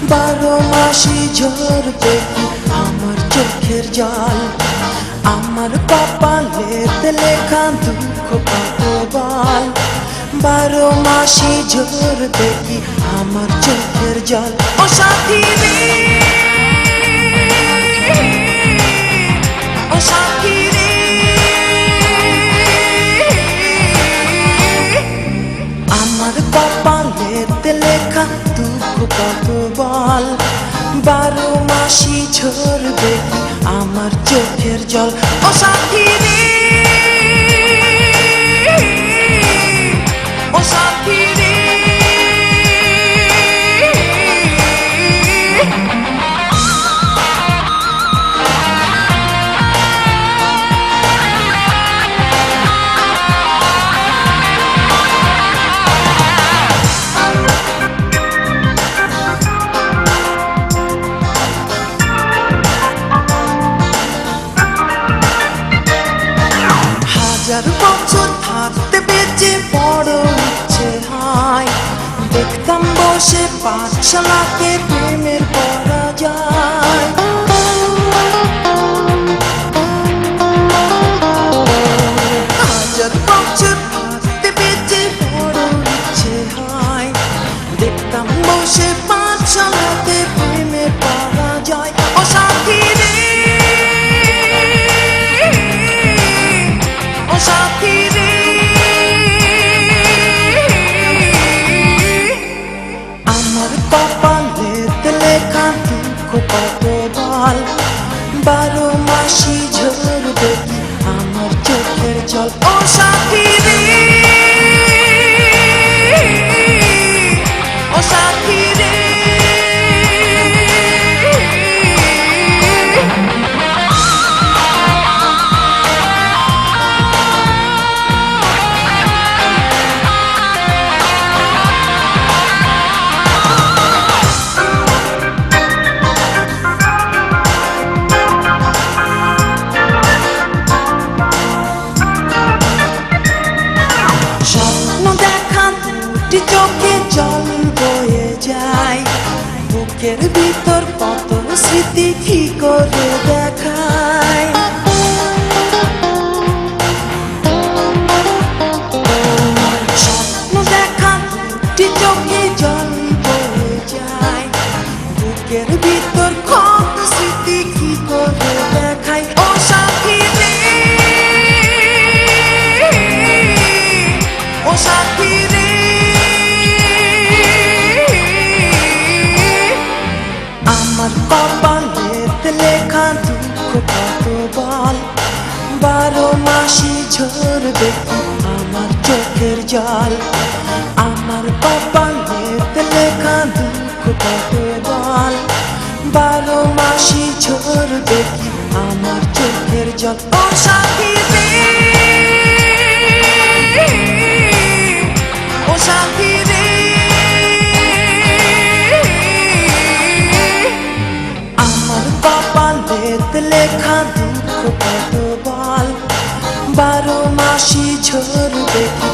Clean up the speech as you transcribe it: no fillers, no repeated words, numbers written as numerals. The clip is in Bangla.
বারো মাসি ঝরবে কি আমার চোখের জল, আমার কপালেতে লেখা দুঃখ কত বল। বারো মাসি ঝরবে কি আমার চোখের জল। ও সাথী রে, ও সাথী রে, আমার কপালেতে লেখা দুঃখ কত বল। বারো মাসি ঝরবে কি আমার চোখের জল। ও সাথী রে, ও সাথী রে, হাজার বছর থাকতে বেঁচে বড় ইচ্ছে হয়, দেখতাম বসে পাঠশালাকে প্রেমের পড়া যায়। হাজার বছর থাকতে বেঁচে বড় ইচ্ছে হয়, দেখতাম বসে পাঠশালাকে প্রেমের পড়া যায়। ও সাথী রে, ও সাথী রে, আমার কপালেতে লেখা দুঃখ কত বল। বারো মাসি ঝরবে কি আমার চোখের জল। ও সাথী রে, ও সাথী রে, চোখে জল বয়ে যায়, বুকের ভিতর কত স্মৃতি কি করে দেখায়। স্বপ্ন দেখা দুটি চোখে জল বয়ে যায়, বুকের ভিতর কত স্মৃতি কি করে দেখায়। ও সাথী রে, ও সাথী রে, আমার কপালেতে লেখা দুঃখ কত বল। বারো মাসি ঝরবে কি আমার চোখের জল। আমার কপালেতে লেখা দুঃখ কত বল। বারো মাসি ঝরবে কি আমার চোখের জল। ও সাথী রে, ও সাথী রে, আমার কপালেতে লেখা দুঃখ কত বল। বারো মাসি ঝরবে কি